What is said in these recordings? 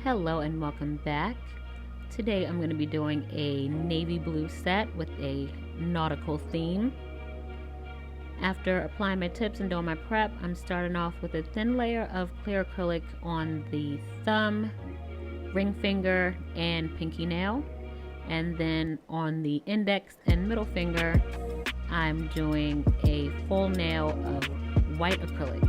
Hello and welcome back. Today I'm going to be doing a navy blue set with a nautical theme. After applying my tips and doing my prep, I'm starting off with a thin layer of clear acrylic on the thumb, ring finger, and pinky nail. And then on the index and middle finger, I'm doing a full nail of white acrylic.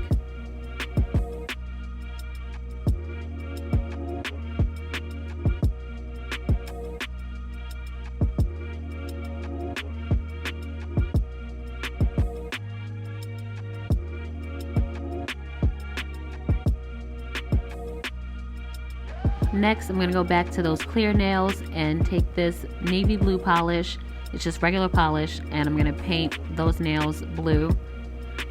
Next, I'm going to go back to those clear nails and take this navy blue polish. It's just regular polish, and I'm going to paint those nails blue.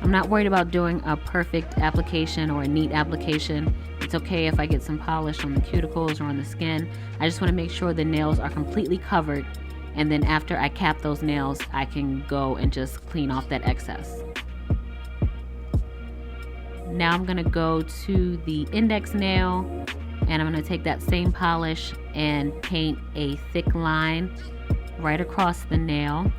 I'm not worried about doing a perfect application or a neat application. It's okay if I get some polish on the cuticles or on the skin. I just want to make sure the nails are completely covered, and then after I cap those nails, I can go and just clean off that excess. Now I'm going to go to the index nail, and I'm going to take that same polish and paint a thick line right across the nail.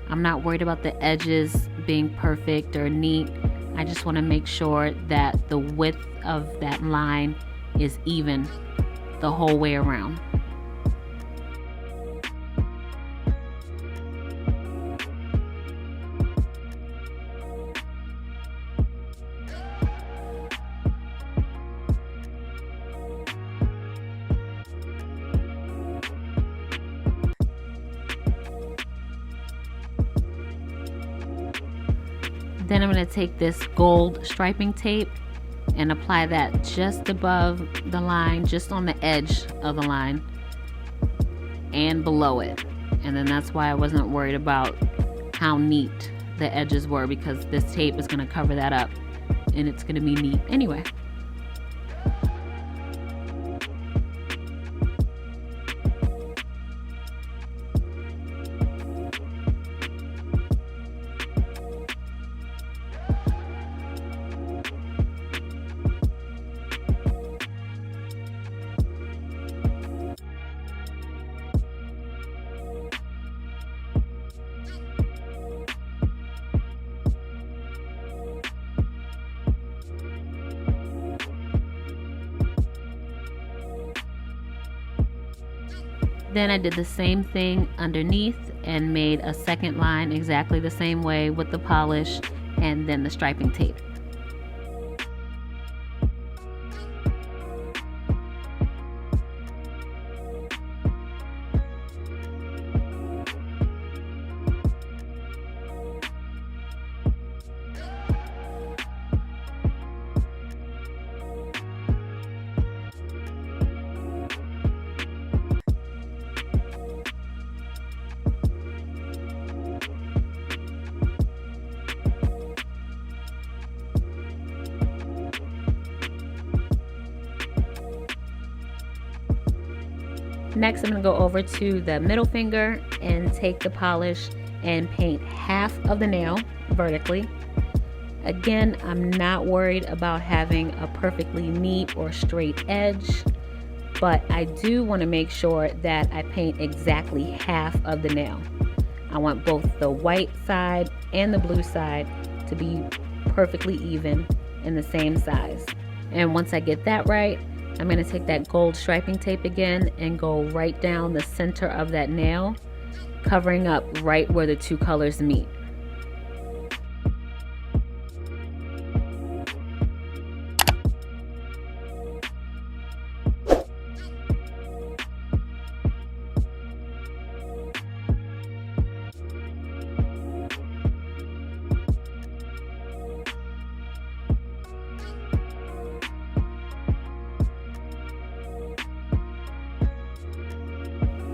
I'm not worried about the edges being perfect or neat. I just want to make sure that the width of that line is even the whole way around. Then I'm going to take this gold striping tape and apply that just above the line, just on the edge of the line and below it. And then that's why I wasn't worried about how neat the edges were, because this tape is going to cover that up and it's going to be neat anyway. Then I did the same thing underneath and made a second line exactly the same way with the polish and then the striping tape. Next, I'm going to go over to the middle finger and take the polish and paint half of the nail vertically. Again, I'm not worried about having a perfectly neat or straight edge, but I do want to make sure that I paint exactly half of the nail. I want both the white side and the blue side to be perfectly even and the same size. And once I get that right, I'm going to take that gold striping tape again and go right down the center of that nail, covering up right where the two colors meet.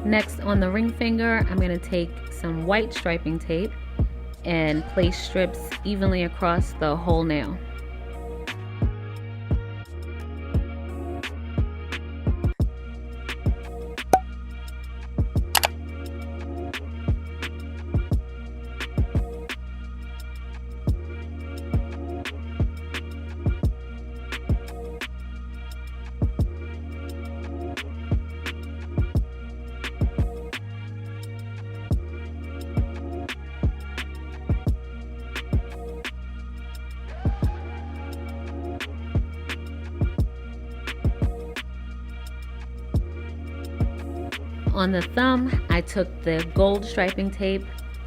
Next, on the ring finger, I'm going to take some white striping tape and place strips evenly across the whole nail. On the thumb, I took the gold striping tape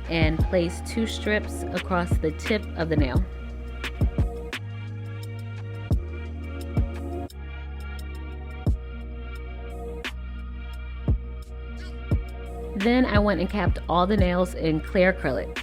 and placed 2 strips across the tip of the nail. Then I went and capped all the nails in clear acrylic.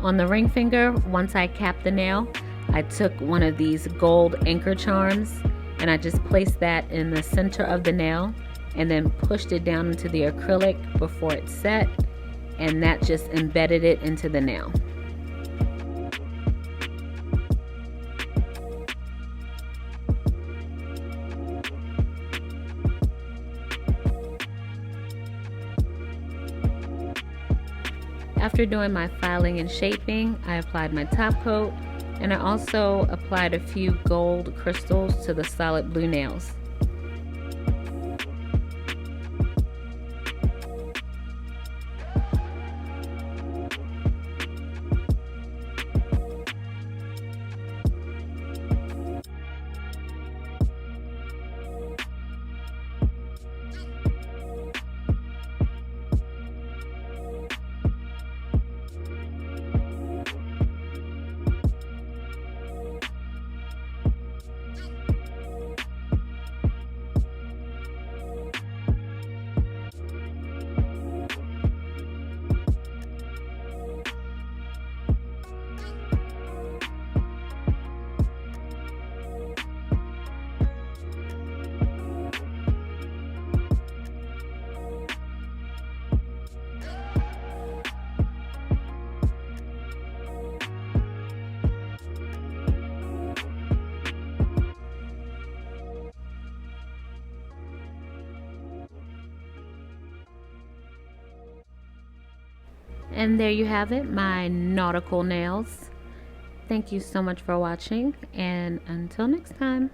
On the ring finger, once I capped the nail, I took one of these gold anchor charms and I just placed that in the center of the nail and then pushed it down into the acrylic before it set, and that just embedded it into the nail. After doing my filing and shaping, I applied my top coat, and I also applied a few gold crystals to the solid blue nails. And there you have it, my nautical nails. Thank you so much for watching, and until next time.